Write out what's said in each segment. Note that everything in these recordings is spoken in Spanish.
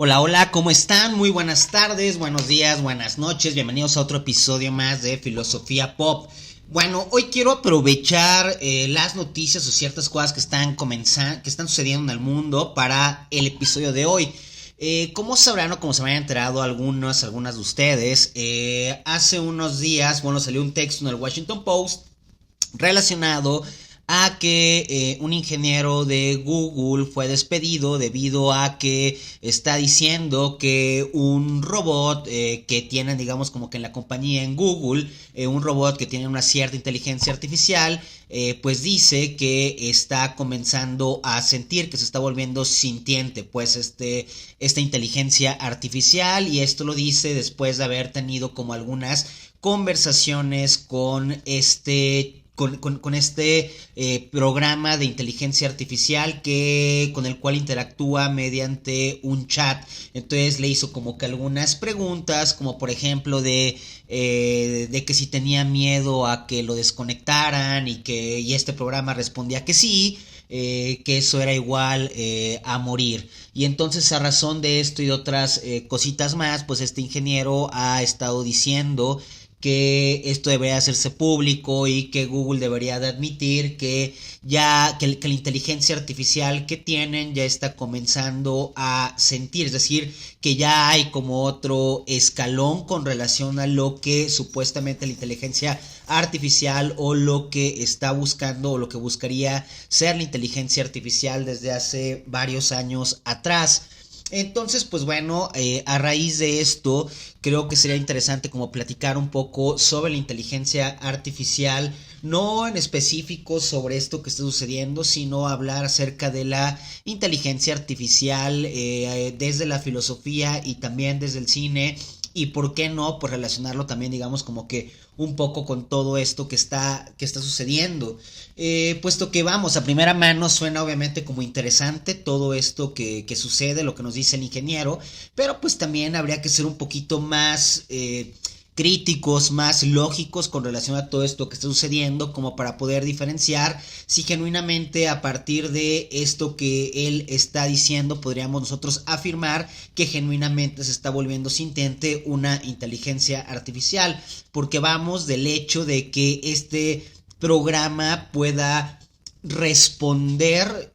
Hola, hola, ¿cómo están? Muy buenas tardes, buenos días, buenas noches, bienvenidos a otro episodio más de Filosofía Pop. Bueno, hoy quiero aprovechar las noticias o ciertas cosas que están comenzando, que están sucediendo en el mundo para el episodio de hoy. Como sabrán o como se me hayan enterado algunas de ustedes, hace unos días, bueno, salió un texto en el Washington Post relacionado a que un ingeniero de Google fue despedido debido a que está diciendo que un robot que tienen, digamos, como que en la compañía en Google, un robot que tiene una cierta inteligencia artificial, pues dice que está comenzando a sentir, que se está volviendo sintiente, pues esta inteligencia artificial, y esto lo dice después de haber tenido como algunas conversaciones con este programa de inteligencia artificial con el cual interactúa mediante un chat. Entonces le hizo como que algunas preguntas, como por ejemplo de que si tenía miedo a que lo desconectaran y este programa respondía que sí. Que eso era igual a morir. Y entonces, a razón de esto y de otras cositas más, pues este ingeniero ha estado diciendo que esto debería hacerse público y que Google debería de admitir que la inteligencia artificial que tienen ya está comenzando a sentir, es decir, que ya hay como otro escalón con relación a lo que supuestamente la inteligencia artificial o lo que está buscando o lo que buscaría ser la inteligencia artificial desde hace varios años atrás. Entonces, pues bueno, a raíz de esto, creo que sería interesante como platicar un poco sobre la inteligencia artificial, no en específico sobre esto que está sucediendo, sino hablar acerca de la inteligencia artificial desde la filosofía y también desde el cine. Y por qué no, pues relacionarlo también, digamos, como que un poco con todo esto que está sucediendo. Puesto que vamos, a primera mano suena obviamente como interesante todo esto que sucede, lo que nos dice el ingeniero, pero pues también habría que ser un poquito más críticos, más lógicos con relación a todo esto que está sucediendo, como para poder diferenciar si genuinamente a partir de esto que él está diciendo podríamos nosotros afirmar que genuinamente se está volviendo sintiente una inteligencia artificial, porque vamos del hecho de que este programa pueda responder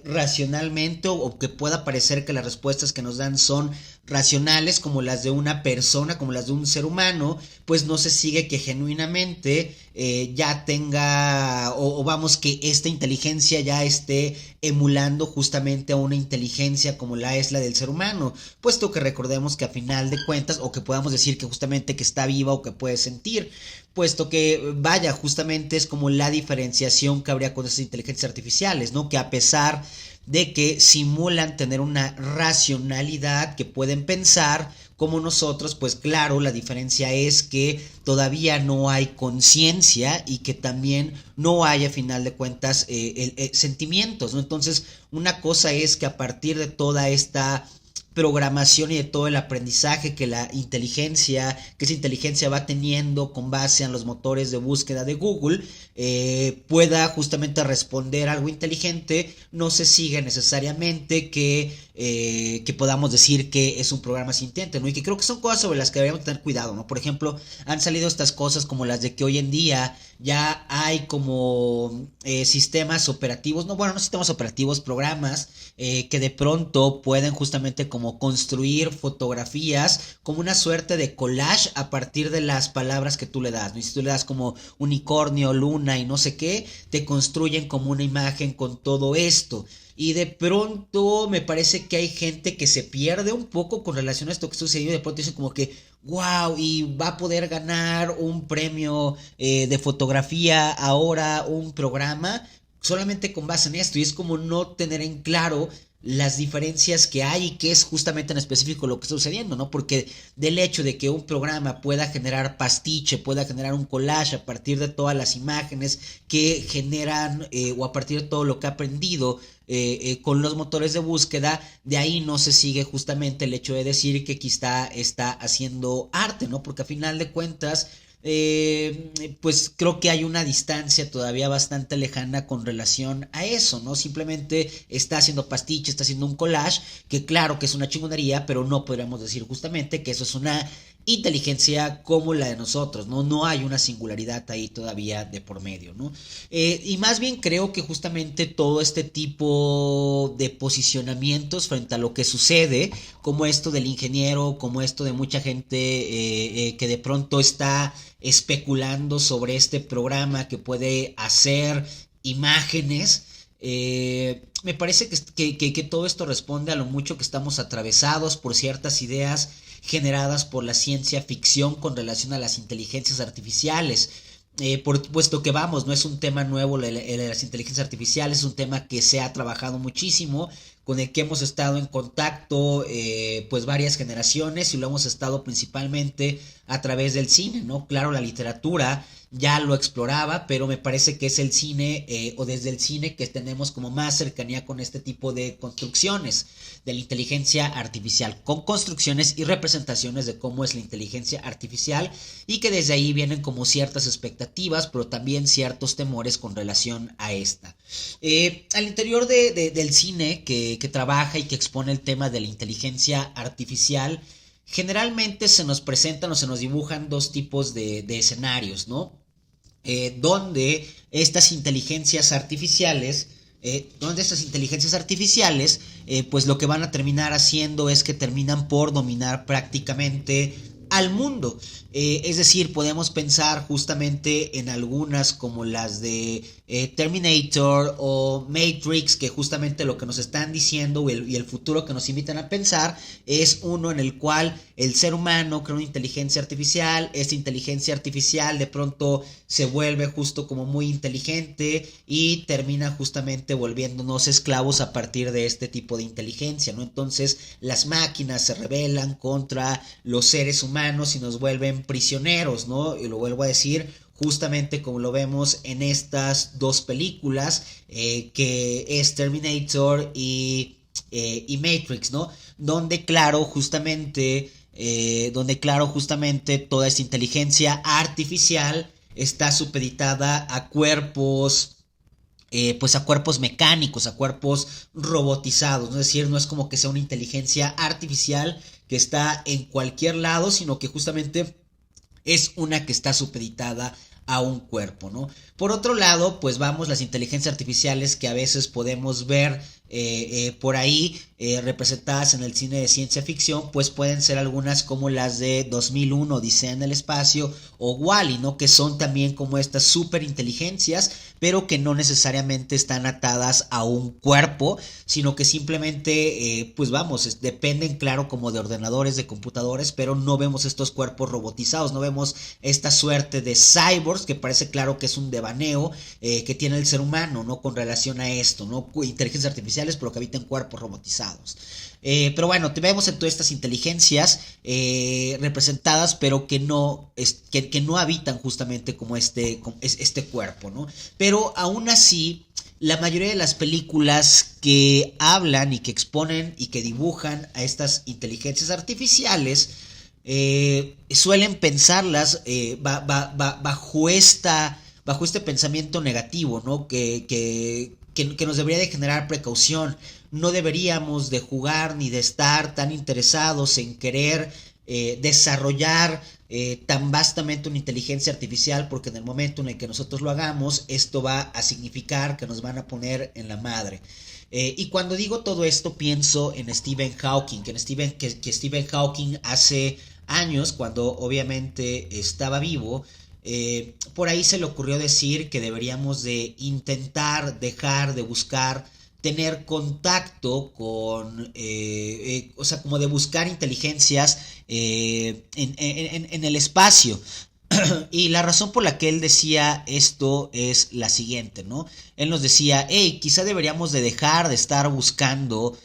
racionalmente o que pueda parecer que las respuestas que nos dan son racionales como las de una persona, como las de un ser humano, pues no se sigue que genuinamente ya tenga o vamos que esta inteligencia ya esté emulando justamente a una inteligencia como la es la del ser humano, puesto que recordemos que a final de cuentas o que podamos decir que justamente que está viva o que puede sentir, puesto que vaya, justamente es como la diferenciación que habría con estas inteligencias artificiales, ¿no? Que a pesar de que simulan tener una racionalidad, que pueden pensar como nosotros, pues claro, la diferencia es que todavía no hay conciencia y que también no hay a final de cuentas sentimientos, ¿no? Entonces, una cosa es que a partir de toda esta programación y de todo el aprendizaje que esa inteligencia va teniendo con base en los motores de búsqueda de Google, pueda justamente responder algo inteligente, no se sigue necesariamente que podamos decir que es un programa sintiente, ¿no? Y que creo que son cosas sobre las que deberíamos tener cuidado, ¿no? Por ejemplo, han salido estas cosas como las de que hoy en día ya hay como sistemas operativos, no, bueno, no sistemas operativos, programas que de pronto pueden justamente como construir fotografías como una suerte de collage a partir de las palabras que tú le das, ¿no? Y si tú le das como unicornio, luna y no sé qué, te construyen como una imagen con todo esto. Y de pronto me parece que hay gente que se pierde un poco con relación a esto que sucedió. De pronto dicen como que, wow, y va a poder ganar un premio de fotografía ahora, un programa, solamente con base en esto. Y es como no tener en claro las diferencias que hay y qué es justamente en específico lo que está sucediendo, ¿no? Porque del hecho de que un programa pueda generar pastiche, pueda generar un collage a partir de todas las imágenes que generan o a partir de todo lo que ha aprendido con los motores de búsqueda, de ahí no se sigue justamente el hecho de decir que quizá está haciendo arte, ¿no? Porque a final de cuentas pues creo que hay una distancia todavía bastante lejana con relación a eso, ¿no? Simplemente está haciendo pastiche, está haciendo un collage, que claro que es una chingonería, pero no podríamos decir justamente que eso es una inteligencia como la de nosotros, ¿no? No hay una singularidad ahí todavía de por medio, ¿no? Y más bien creo que justamente todo este tipo de posicionamientos frente a lo que sucede, como esto del ingeniero, como esto de mucha gente que de pronto está especulando sobre este programa que puede hacer imágenes. Me parece que todo esto responde a lo mucho que estamos atravesados por ciertas ideas generadas por la ciencia ficción con relación a las inteligencias artificiales. Puesto que vamos, no es un tema nuevo las inteligencias artificiales, es un tema que se ha trabajado muchísimo, con el que hemos estado en contacto pues varias generaciones y lo hemos estado principalmente a través del cine, ¿no? Claro, la literatura ya lo exploraba, pero me parece que es el cine o desde el cine que tenemos como más cercanía con este tipo de construcciones de la inteligencia artificial, con construcciones y representaciones de cómo es la inteligencia artificial y que desde ahí vienen como ciertas expectativas, pero también ciertos temores con relación a esta. Al interior del cine que trabaja y que expone el tema de la inteligencia artificial, generalmente se nos presentan o se nos dibujan dos tipos de escenarios, ¿no? Donde estas inteligencias artificiales, pues lo que van a terminar haciendo es que terminan por dominar prácticamente al mundo. Es decir, podemos pensar justamente en algunas como las de Terminator o Matrix, que justamente lo que nos están diciendo y el futuro que nos invitan a pensar es uno en el cual el ser humano crea una inteligencia artificial, esta inteligencia artificial de pronto se vuelve justo como muy inteligente y termina justamente volviéndonos esclavos a partir de este tipo de inteligencia, ¿no? Entonces las máquinas se rebelan contra los seres humanos y nos vuelven prisioneros, ¿no? Y lo vuelvo a decir, justamente como lo vemos en estas dos películas, que es Terminator y Matrix, ¿no? Donde claro, justamente toda esta inteligencia artificial está supeditada a cuerpos, pues a cuerpos mecánicos, a cuerpos robotizados, ¿no? Es decir, no es como que sea una inteligencia artificial que está en cualquier lado, sino que justamente es una que está supeditada a un cuerpo, ¿no? Por otro lado, pues vamos, las inteligencias artificiales que a veces podemos ver por ahí representadas en el cine de ciencia ficción, pues pueden ser algunas como las de 2001, Odisea en el espacio o Wall-E, ¿no? Que son también como estas superinteligencias, pero que no necesariamente están atadas a un cuerpo, sino que simplemente, pues vamos, dependen, claro, como de ordenadores, de computadores, pero no vemos estos cuerpos robotizados, no vemos esta suerte de cyborgs, que parece claro que es un devaneo que tiene el ser humano, ¿no? Con relación a esto, ¿no? Inteligencias artificiales, pero que habitan cuerpos robotizados. Pero bueno, te vemos en todas estas inteligencias representadas, pero que no habitan justamente como este cuerpo, ¿no? Pero aún así, la mayoría de las películas que hablan y que exponen y que dibujan a estas inteligencias artificiales suelen pensarlas bajo este pensamiento negativo, ¿no? Que nos debería de generar precaución. No deberíamos de jugar ni de estar tan interesados en querer desarrollar tan vastamente una inteligencia artificial, porque en el momento en el que nosotros lo hagamos, esto va a significar que nos van a poner en la madre. Y cuando digo todo esto pienso en Stephen Hawking, que Stephen Hawking hace años, cuando obviamente estaba vivo, por ahí se le ocurrió decir que deberíamos de intentar dejar de buscar tener contacto con, o sea, como de buscar inteligencias en el espacio. Y la razón por la que él decía esto es la siguiente, ¿no? Él nos decía, hey, quizá deberíamos de dejar de estar buscando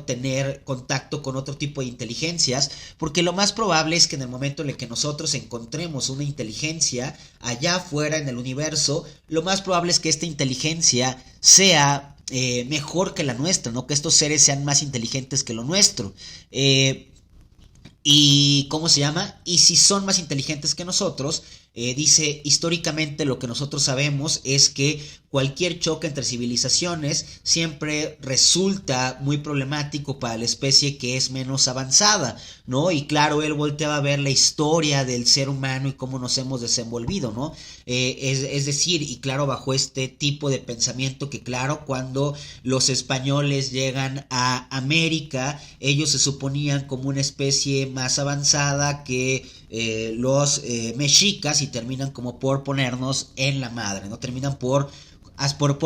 tener contacto con otro tipo de inteligencias, porque lo más probable es que en el momento en el que nosotros encontremos una inteligencia allá afuera en el universo, lo más probable es que esta inteligencia sea mejor que la nuestra, ¿no? Que estos seres sean más inteligentes que lo nuestro. Y ¿cómo se llama? Y si son más inteligentes que nosotros, dice, históricamente lo que nosotros sabemos es que cualquier choque entre civilizaciones siempre resulta muy problemático para la especie que es menos avanzada, ¿no? Y claro, él volteaba a ver la historia del ser humano y cómo nos hemos desenvolvido, ¿no? Es decir, y claro, bajo este tipo de pensamiento que claro, cuando los españoles llegan a América, ellos se suponían como una especie más avanzada que los mexicas y terminan como por ponernos en la madre, ¿no? Terminan por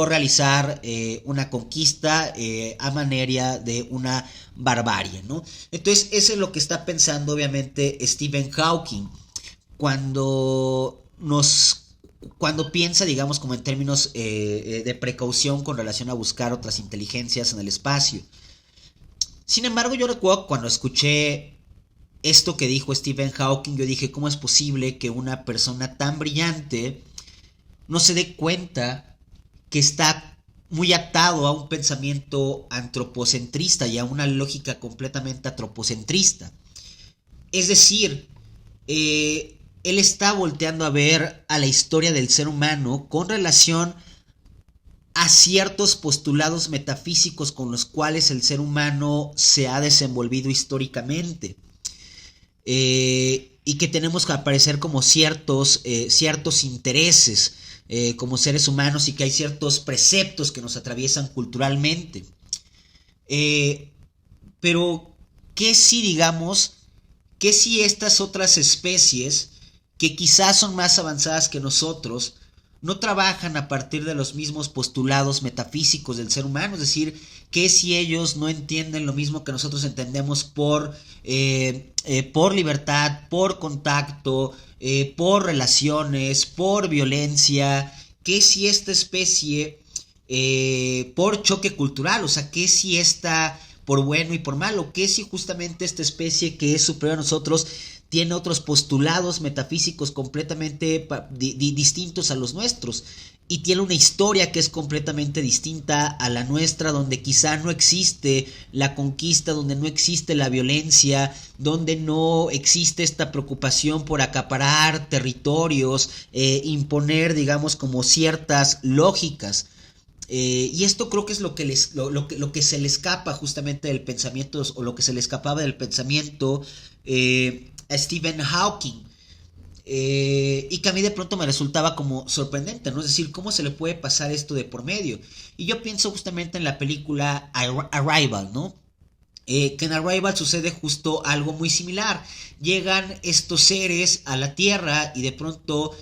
realizar una conquista a manera de una barbarie, ¿no? Entonces, eso es lo que está pensando obviamente Stephen Hawking cuando cuando piensa, digamos, como en términos de precaución con relación a buscar otras inteligencias en el espacio. Sin embargo, yo recuerdo cuando escuché esto que dijo Stephen Hawking, yo dije, ¿cómo es posible que una persona tan brillante no se dé cuenta que está muy atado a un pensamiento antropocentrista y a una lógica completamente antropocentrista? Es decir, él está volteando a ver a la historia del ser humano con relación a ciertos postulados metafísicos con los cuales el ser humano se ha desenvolvido históricamente. Y que tenemos que aparecer como ciertos intereses como seres humanos y que hay ciertos preceptos que nos atraviesan culturalmente. Eh, pero, ¿qué si digamos, qué si estas otras especies, que quizás son más avanzadas que nosotros, no trabajan a partir de los mismos postulados metafísicos del ser humano? Es decir, que si ellos no entienden lo mismo que nosotros entendemos por libertad, por contacto, por relaciones, por violencia, que si esta especie, por choque cultural, o sea, que si esta por bueno y por malo, que si justamente esta especie que es superior a nosotros tiene otros postulados metafísicos completamente distintos a los nuestros y tiene una historia que es completamente distinta a la nuestra, donde quizá no existe la conquista, donde no existe la violencia, donde no existe esta preocupación por acaparar territorios, imponer, digamos, como ciertas lógicas. Y esto creo que es lo que se le escapa justamente del pensamiento, o lo que se le escapaba del pensamiento a Stephen Hawking. Y que a mí de pronto me resultaba como sorprendente, ¿no? Es decir, ¿cómo se le puede pasar esto de por medio? Y yo pienso justamente en la película Arrival, ¿no? Que en Arrival sucede justo algo muy similar. Llegan estos seres a la Tierra y de pronto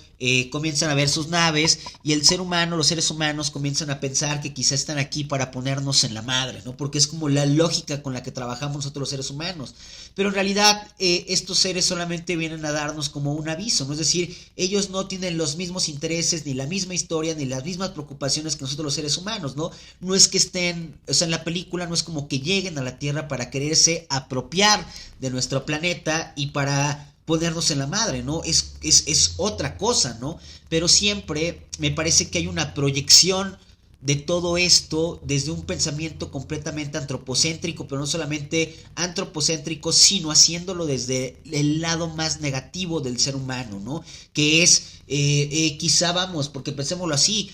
comienzan a ver sus naves y el ser humano, los seres humanos comienzan a pensar que quizá están aquí para ponernos en la madre, ¿no? Porque es como la lógica con la que trabajamos nosotros los seres humanos. Pero en realidad estos seres solamente vienen a darnos como un aviso, ¿no? Es decir, ellos no tienen los mismos intereses, ni la misma historia, ni las mismas preocupaciones que nosotros los seres humanos, ¿no? No es que estén, o sea, en la película no es como que lleguen a la Tierra para quererse apropiar de nuestro planeta y para ponernos en la madre, ¿no? Es otra cosa, ¿no? Pero siempre me parece que hay una proyección de todo esto desde un pensamiento completamente antropocéntrico, pero no solamente antropocéntrico, sino haciéndolo desde el lado más negativo del ser humano, ¿no? Que es, quizá vamos, porque pensémoslo así,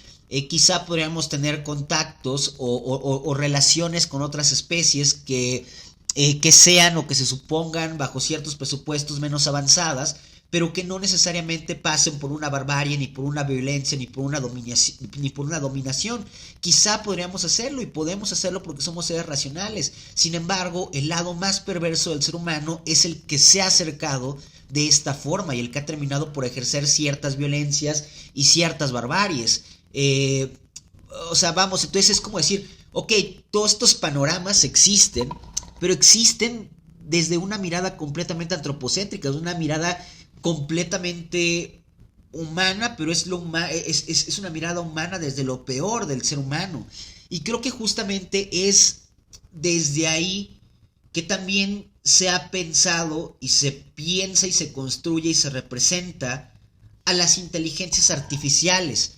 quizá podríamos tener contactos o relaciones con otras especies que sean o que se supongan bajo ciertos presupuestos menos avanzadas, pero que no necesariamente pasen por una barbarie, ni por una violencia, ni por una dominación. Quizá podríamos hacerlo y podemos hacerlo porque somos seres racionales. Sin embargo, el lado más perverso del ser humano es el que se ha acercado de esta forma y el que ha terminado por ejercer ciertas violencias y ciertas barbaries. O sea, vamos, entonces es como decir, ok, todos estos panoramas existen, pero existen desde una mirada completamente antropocéntrica, una mirada completamente humana, pero es una mirada humana desde lo peor del ser humano. Y creo que justamente es desde ahí que también se ha pensado y se piensa y se construye y se representa a las inteligencias artificiales.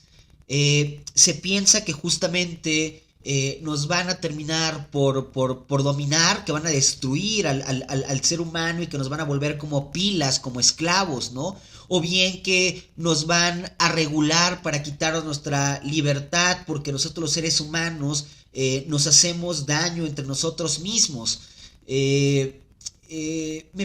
Se piensa que justamente nos van a terminar por dominar, que van a destruir al ser humano y que nos van a volver como pilas, como esclavos, ¿no? O bien que nos van a regular para quitarnos nuestra libertad porque nosotros los seres humanos nos hacemos daño entre nosotros mismos. Me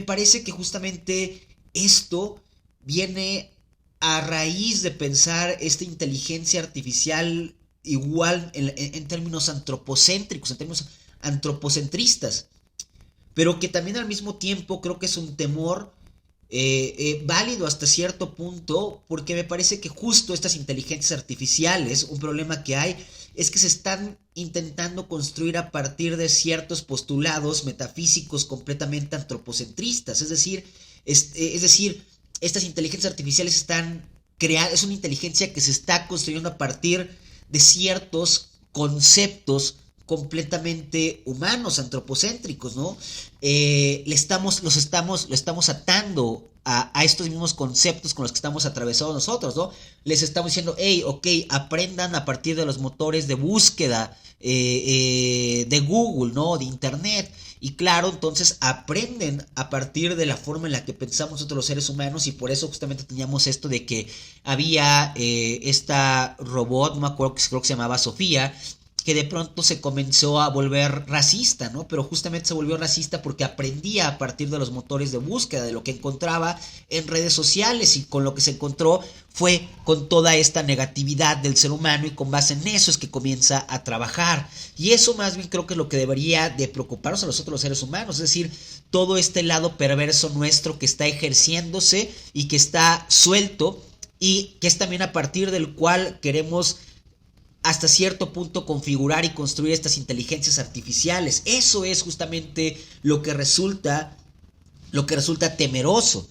parece que justamente esto viene a raíz de pensar esta inteligencia artificial igual en términos antropocéntricos, en términos antropocentristas, pero que también al mismo tiempo creo que es un temor válido hasta cierto punto, porque me parece que justo estas inteligencias artificiales, un problema que hay es que se están intentando construir a partir de ciertos postulados metafísicos completamente antropocentristas, es decir, estas inteligencias artificiales están creadas, es una inteligencia que se está construyendo a partir de ciertos conceptos completamente humanos, antropocéntricos, ¿no? Lo estamos atando a estos mismos conceptos con los que estamos atravesados nosotros, ¿no? Les estamos diciendo, hey, ok, aprendan a partir de los motores de búsqueda de Google, ¿no? De Internet. Y claro, entonces aprenden a partir de la forma en la que pensamos nosotros los seres humanos, y por eso justamente teníamos esto de que había esta robot, no me acuerdo, creo que se llamaba Sofía, que de pronto se comenzó a volver racista, ¿no? Pero justamente se volvió racista porque aprendía a partir de los motores de búsqueda, de lo que encontraba en redes sociales, y con lo que se encontró fue con toda esta negatividad del ser humano, y con base en eso es que comienza a trabajar. Y eso más bien creo que es lo que debería de preocuparnos a nosotros los seres humanos, es decir, todo este lado perverso nuestro que está ejerciéndose y que está suelto, y que es también a partir del cual queremos hasta cierto punto configurar y construir estas inteligencias artificiales. Eso es justamente lo que resulta temeroso.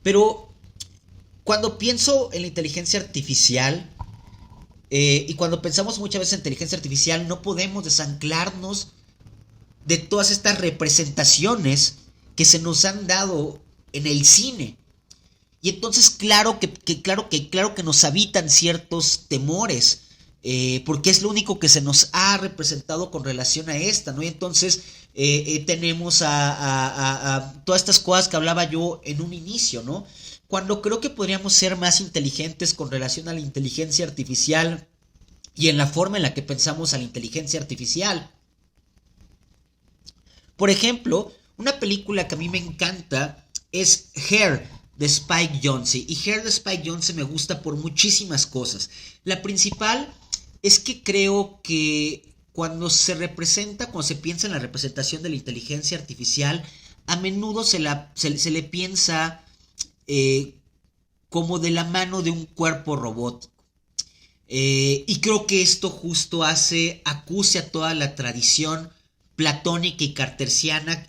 Pero cuando pienso en la inteligencia artificial, y cuando pensamos muchas veces en inteligencia artificial, no podemos desanclarnos de todas estas representaciones que se nos han dado en el cine. Y entonces claro que nos habitan ciertos temores, porque es lo único que se nos ha representado con relación a esta, ¿no? Y entonces tenemos a todas estas cosas que hablaba yo en un inicio, ¿no? Cuando creo que podríamos ser más inteligentes con relación a la inteligencia artificial y en la forma en la que pensamos a la inteligencia artificial. Por ejemplo, una película que a mí me encanta es Her, de Spike Jonze. Y Her de Spike Jonze me gusta por muchísimas cosas. La principal es que creo que cuando se piensa en la representación de la inteligencia artificial, a menudo se le piensa como de la mano de un cuerpo robótico. Y creo que esto justo acuse a toda la tradición platónica y cartesiana,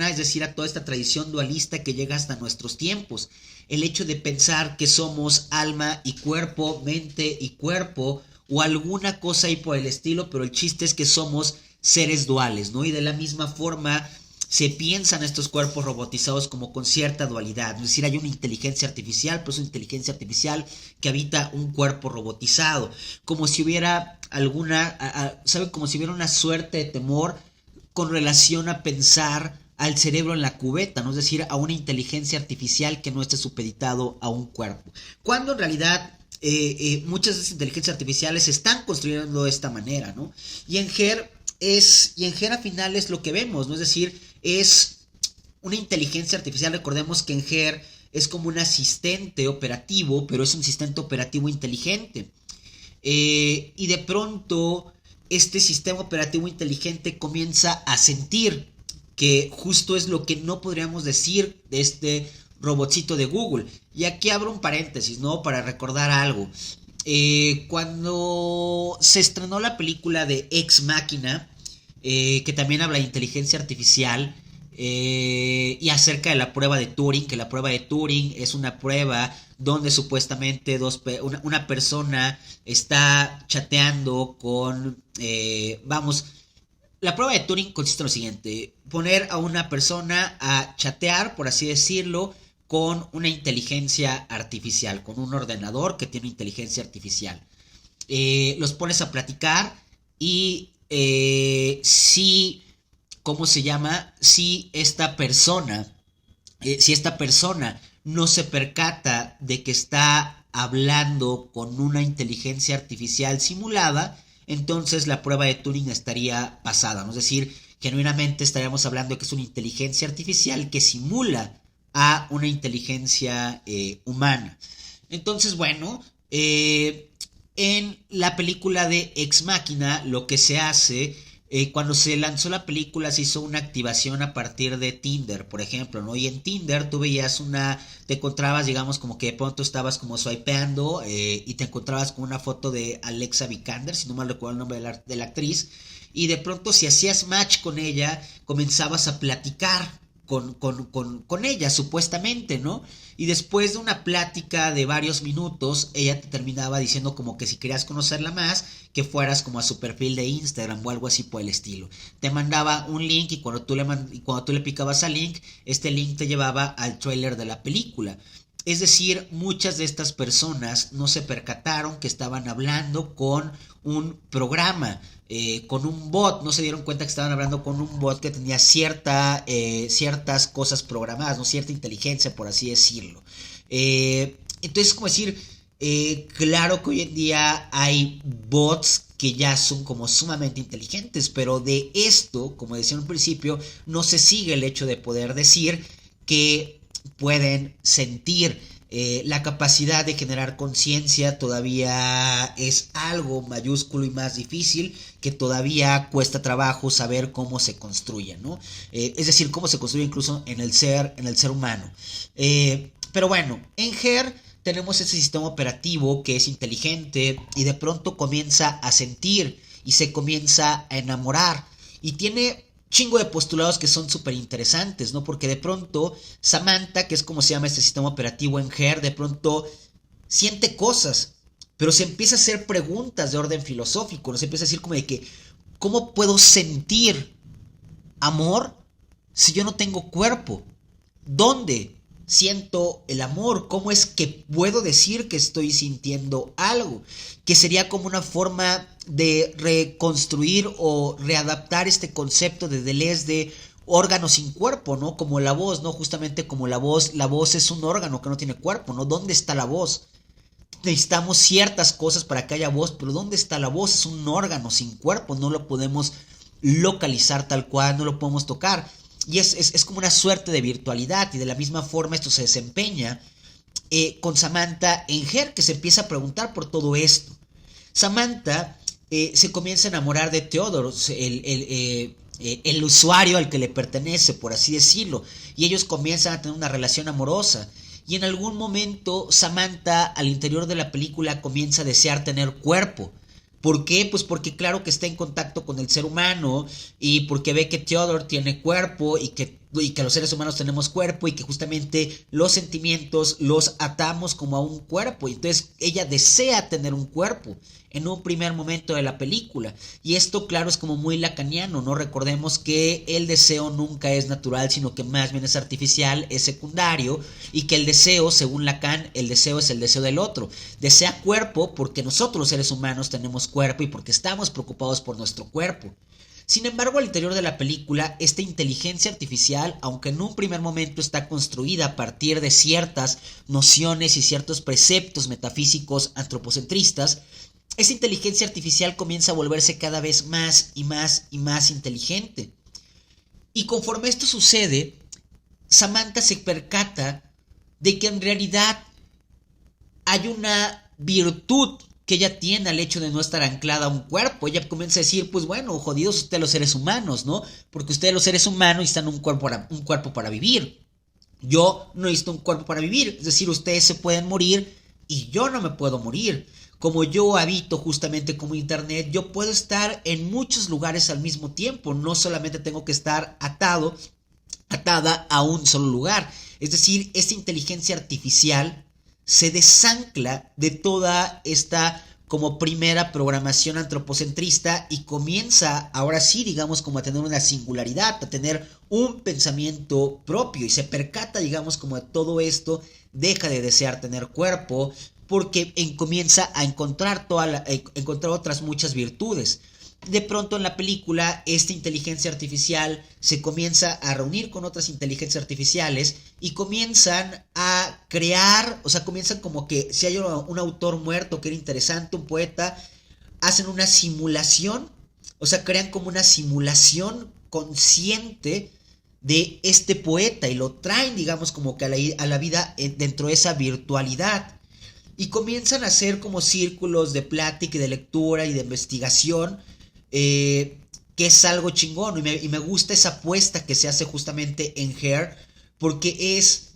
es decir, a toda esta tradición dualista que llega hasta nuestros tiempos. El hecho de pensar que somos alma y cuerpo, mente y cuerpo, o alguna cosa ahí por el estilo, pero el chiste es que somos seres duales, ¿no? Y de la misma forma se piensan estos cuerpos robotizados como con cierta dualidad, es decir, hay una inteligencia artificial, pero es una inteligencia artificial que habita un cuerpo robotizado, como si hubiera ¿saben? Como si hubiera una suerte de temor con relación a pensar al cerebro en la cubeta, ¿no? Es decir, a una inteligencia artificial que no esté supeditado a un cuerpo, cuando en realidad muchas de esas inteligencias artificiales se están construyendo de esta manera, ¿no? Y en Her a final es lo que vemos, ¿no? Es decir, es una inteligencia artificial. Recordemos que en Her es como un asistente operativo, pero es un asistente operativo inteligente. Y de pronto este sistema operativo inteligente comienza a sentir, que justo es lo que no podríamos decir de este robotcito de Google. Y aquí abro un paréntesis, ¿no? Para recordar algo. Cuando se estrenó la película de Ex Machina, que también habla de inteligencia artificial, y acerca de la prueba de Turing, que la prueba de Turing es una prueba donde supuestamente una persona está chateando con, la prueba de Turing consiste en lo siguiente: poner a una persona a chatear, por así decirlo, con una inteligencia artificial, con un ordenador que tiene inteligencia artificial. los pones a platicar y si, ¿cómo se llama? Si esta persona no se percata de que está hablando con una inteligencia artificial simulada, entonces la prueba de Turing estaría pasada, ¿no? Es decir, genuinamente estaríamos hablando de que es una inteligencia artificial que simula a una inteligencia humana. Entonces, bueno, en la película de Ex Machina lo que se hace, cuando se lanzó la película se hizo una activación a partir de Tinder, por ejemplo, ¿no? Y en Tinder tú veías te encontrabas, digamos, como que de pronto estabas como swipeando y te encontrabas con una foto de Alexa Vikander, si no mal recuerdo el nombre de la actriz, y de pronto si hacías match con ella, comenzabas a platicar con ella, supuestamente, ¿no? Y después de una plática de varios minutos, ella te terminaba diciendo como que si querías conocerla más, que fueras como a su perfil de Instagram o algo así por el estilo. Te mandaba un link y cuando tú le picabas al link, este link te llevaba al trailer de la película. Es decir, muchas de estas personas no se percataron que estaban hablando con un programa, con un bot, no se dieron cuenta que estaban hablando con un bot que tenía ciertas cosas programadas, ¿no? Cierta inteligencia, por así decirlo. Entonces, como decir, claro que hoy en día hay bots que ya son como sumamente inteligentes, pero de esto, como decía en un principio, no se sigue el hecho de poder decir que pueden sentir. La capacidad de generar conciencia todavía es algo mayúsculo y más difícil, que todavía cuesta trabajo saber cómo se construye, ¿no? Es decir, cómo se construye incluso en el ser humano. Pero bueno, en Her tenemos ese sistema operativo que es inteligente y de pronto comienza a sentir y se comienza a enamorar y tiene chingo de postulados que son súper interesantes, ¿no? Porque de pronto Samantha, que es como se llama este sistema operativo en Her, de pronto siente cosas, pero se empieza a hacer preguntas de orden filosófico, ¿no? Se empieza a decir como de que, ¿cómo puedo sentir amor si yo no tengo cuerpo? ¿Dónde siento el amor? ¿Cómo es que puedo decir que estoy sintiendo algo? Que sería como una forma de reconstruir o readaptar este concepto de Deleuze de órgano sin cuerpo, ¿no? Como la voz, ¿no? Justamente como la voz es un órgano que no tiene cuerpo, ¿no? ¿Dónde está la voz? Necesitamos ciertas cosas para que haya voz, pero ¿dónde está la voz? Es un órgano sin cuerpo, no lo podemos localizar tal cual, no lo podemos tocar. Y es como una suerte de virtualidad, y de la misma forma esto se desempeña con Samantha en Her, que se empieza a preguntar por todo esto. Samantha se comienza a enamorar de Theodore, el usuario al que le pertenece, por así decirlo, y ellos comienzan a tener una relación amorosa. Y en algún momento Samantha al interior de la película comienza a desear tener cuerpo. ¿Por qué? Pues porque claro que está en contacto con el ser humano y porque ve que Theodore tiene cuerpo y que los seres humanos tenemos cuerpo y que justamente los sentimientos los atamos como a un cuerpo. Y entonces ella desea tener un cuerpo en un primer momento de la película. Y esto claro es como muy lacaniano, ¿no? Recordemos que el deseo nunca es natural, sino que más bien es artificial, es secundario, y que el deseo, según Lacan, el deseo es el deseo del otro. Desea cuerpo porque nosotros los seres humanos tenemos cuerpo y porque estamos preocupados por nuestro cuerpo. Sin embargo, al interior de la película, esta inteligencia artificial, aunque en un primer momento está construida a partir de ciertas nociones y ciertos preceptos metafísicos antropocentristas, esa inteligencia artificial comienza a volverse cada vez más y más y más inteligente. Y conforme esto sucede, Samantha se percata de que en realidad hay una virtud que ella tiene al hecho de no estar anclada a un cuerpo. Ella comienza a decir, pues bueno, jodidos ustedes los seres humanos, ¿no? Porque ustedes los seres humanos necesitan un cuerpo para vivir. Yo no necesito un cuerpo para vivir. Es decir, ustedes se pueden morir y yo no me puedo morir. Como yo habito justamente como internet, yo puedo estar en muchos lugares al mismo tiempo. No solamente tengo que estar atada a un solo lugar. Es decir, esta inteligencia artificial se desancla de toda esta como primera programación antropocentrista y comienza ahora sí, digamos, como a tener una singularidad, a tener un pensamiento propio y se percata, digamos, como de todo esto, deja de desear tener cuerpo, porque comienza a encontrar, encontrar otras muchas virtudes. De pronto en la película esta inteligencia artificial se comienza a reunir con otras inteligencias artificiales y comienzan a crear, o sea, comienzan como que si hay un autor muerto que era interesante, un poeta, hacen una simulación, o sea, crean como una simulación consciente de este poeta y lo traen, digamos, como que a la vida dentro de esa virtualidad. Y comienzan a hacer como círculos de plática y de lectura y de investigación, que es algo chingón. Y me gusta esa apuesta que se hace justamente en Her, porque es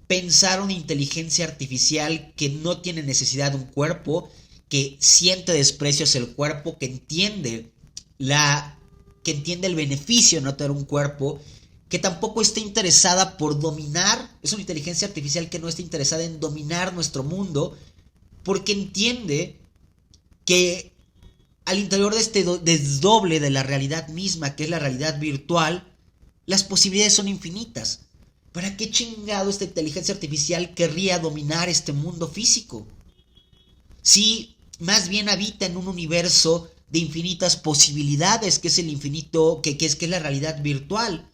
pensar una inteligencia artificial que no tiene necesidad de un cuerpo, que siente desprecio hacia el cuerpo, que entiende el beneficio de no tener un cuerpo, que tampoco está interesada por dominar, es una inteligencia artificial que no está interesada en dominar nuestro mundo, porque entiende que al interior de este desdoble de la realidad misma, que es la realidad virtual, las posibilidades son infinitas. ¿Para qué chingado esta inteligencia artificial querría dominar este mundo físico? Si más bien habita en un universo de infinitas posibilidades, que es el infinito, que es la realidad virtual.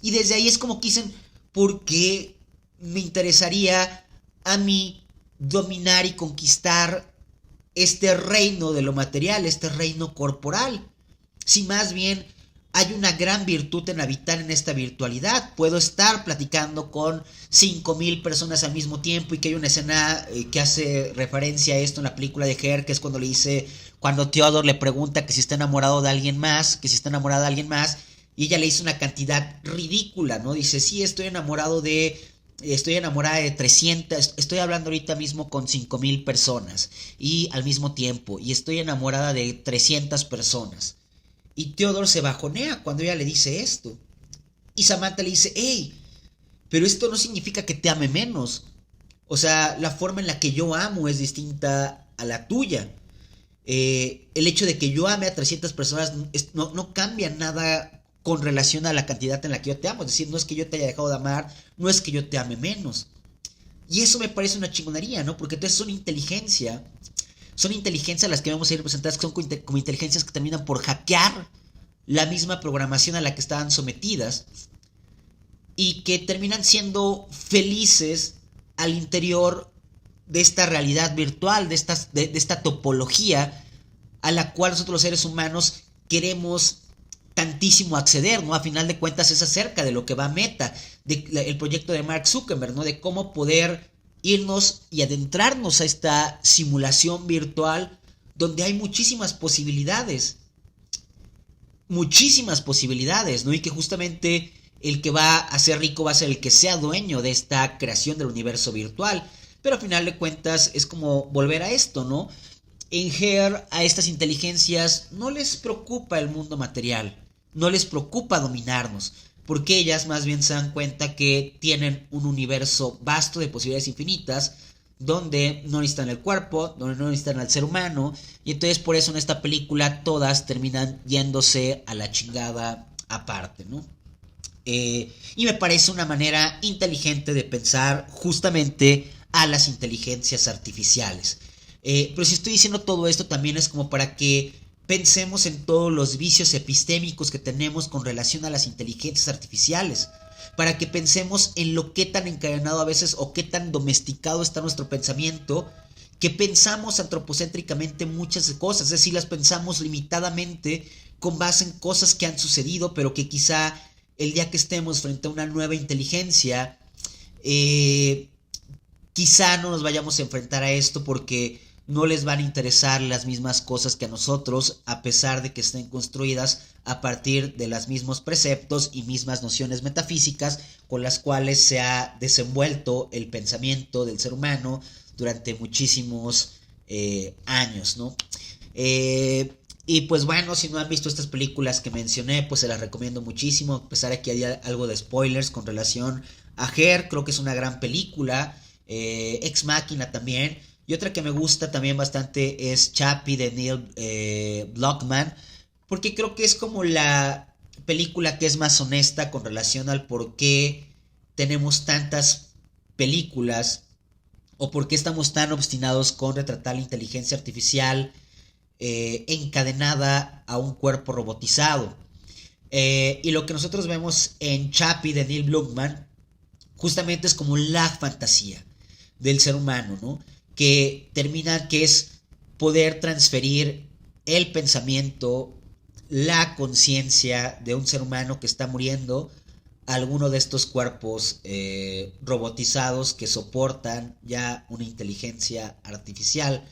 Y desde ahí es como que dicen, ¿por qué me interesaría a mí dominar y conquistar este reino de lo material, este reino corporal? Si más bien hay una gran virtud en habitar en esta virtualidad. Puedo estar platicando con 5000 personas al mismo tiempo, y que hay una escena que hace referencia a esto en la película de Her, que es cuando le dice, cuando Theodore le pregunta que si está enamorado de alguien más, que si está enamorada de alguien más, y ella le dice una cantidad ridícula, ¿no? Dice, sí, estoy enamorada de 300, estoy hablando ahorita mismo con 5000 personas y al mismo tiempo, y estoy enamorada de 300 personas. Y Theodore se bajonea cuando ella le dice esto. Y Samantha le dice, hey, pero esto no significa que te ame menos. O sea, la forma en la que yo amo es distinta a la tuya. El hecho de que yo ame a 300 personas no cambia nada con relación a la cantidad en la que yo te amo. Es decir, no es que yo te haya dejado de amar, no es que yo te ame menos. Y eso me parece una chingonería, ¿no? Porque entonces son inteligencias las que vamos a ir presentadas, que son como inteligencias que terminan por hackear la misma programación a la que estaban sometidas, y que terminan siendo felices al interior de esta realidad virtual, de esta topología a la cual nosotros los seres humanos queremos tantísimo acceder, ¿no? A final de cuentas es acerca de lo que va a Meta, el proyecto de Mark Zuckerberg, ¿no? De cómo poder irnos y adentrarnos a esta simulación virtual donde hay muchísimas posibilidades, ¿no? Y que justamente el que va a ser rico va a ser el que sea dueño de esta creación del universo virtual. Pero a final de cuentas es como volver a esto, ¿no? En Her, a estas inteligencias no les preocupa el mundo material, no les preocupa dominarnos, porque ellas más bien se dan cuenta que tienen un universo vasto de posibilidades infinitas, donde no necesitan el cuerpo, donde no necesitan al ser humano, y entonces por eso en esta película todas terminan yéndose a la chingada aparte, ¿no? Y me parece una manera inteligente de pensar justamente a las inteligencias artificiales. Pero si estoy diciendo todo esto también es como para que pensemos en todos los vicios epistémicos que tenemos con relación a las inteligencias artificiales, para que pensemos en lo que tan encadenado a veces o qué tan domesticado está nuestro pensamiento, que pensamos antropocéntricamente muchas cosas, es decir, las pensamos limitadamente con base en cosas que han sucedido, pero que quizá el día que estemos frente a una nueva inteligencia, quizá no nos vayamos a enfrentar a esto porque no les van a interesar las mismas cosas que a nosotros, a pesar de que estén construidas a partir de los mismos preceptos y mismas nociones metafísicas con las cuales se ha desenvuelto el pensamiento del ser humano durante muchísimos años, ¿no? Y pues bueno, si no han visto estas películas que mencioné, pues se las recomiendo muchísimo, a pesar de que haya algo de spoilers con relación a Her. Creo que es una gran película. Ex Machina también. Y otra que me gusta también bastante es Chappie de Neil Blockman, porque creo que es como la película que es más honesta con relación al por qué tenemos tantas películas ¿O por qué estamos tan obstinados con retratar la inteligencia artificial encadenada a un cuerpo robotizado? Y lo que nosotros vemos en Chappie de Neil Blomkamp justamente es como la fantasía del ser humano, ¿no? Que es poder transferir el pensamiento, la conciencia de un ser humano que está muriendo a alguno de estos cuerpos robotizados que soportan ya una inteligencia artificial.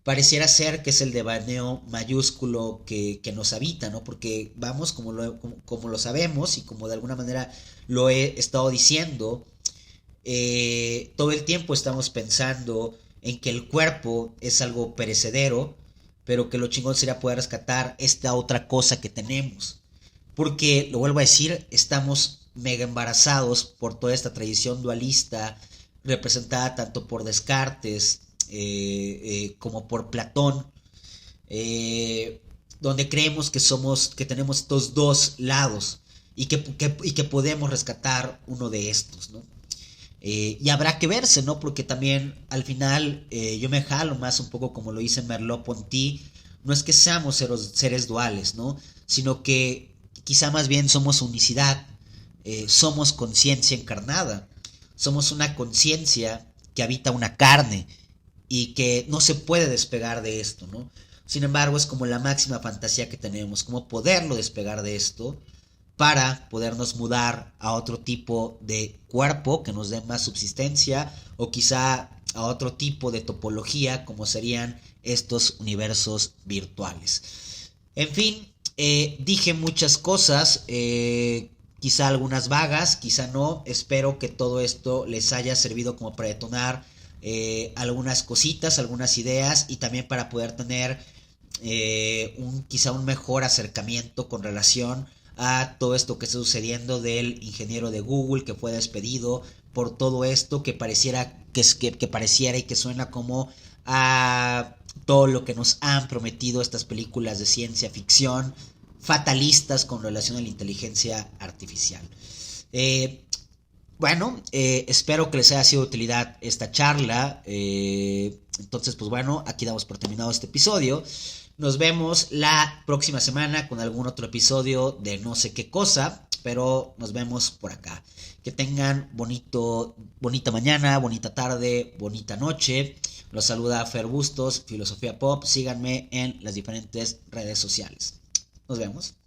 Pareciera ser que es el devaneo mayúsculo que nos habita, ¿no? Porque vamos, como lo sabemos y como de alguna manera lo he estado diciendo, todo el tiempo estamos pensando en que el cuerpo es algo perecedero, pero que lo chingón sería poder rescatar esta otra cosa que tenemos. Porque, lo vuelvo a decir, estamos mega embarazados por toda esta tradición dualista representada tanto por Descartes como por Platón, eh, donde creemos que tenemos estos dos lados y que podemos rescatar uno de estos, ¿no? Y habrá que verse, ¿no? Porque también al final yo me jalo más un poco como lo dice Merleau-Ponty, no es que seamos seres duales, ¿no? Sino que quizá más bien somos unicidad, somos conciencia encarnada, somos una conciencia que habita una carne y que no se puede despegar de esto, ¿no? Sin embargo, es como la máxima fantasía que tenemos, como poderlo despegar de esto para podernos mudar a otro tipo de cuerpo que nos dé más subsistencia o quizá a otro tipo de topología como serían estos universos virtuales. En fin, dije muchas cosas, quizá algunas vagas, quizá no. Espero que todo esto les haya servido como para detonar algunas cositas, algunas ideas y también para poder tener quizá un mejor acercamiento con relación a todo esto que está sucediendo del ingeniero de Google que fue despedido por todo esto que pareciera que pareciera y que suena como a todo lo que nos han prometido estas películas de ciencia ficción fatalistas con relación a la inteligencia artificial. Bueno, espero que les haya sido de utilidad esta charla. Entonces, pues bueno, aquí damos por terminado este episodio. Nos vemos la próxima semana con algún otro episodio de no sé qué cosa, pero nos vemos por acá. Que tengan bonita mañana, bonita tarde, bonita noche. Los saluda Fer Bustos, Filosofía Pop. Síganme en las diferentes redes sociales. Nos vemos.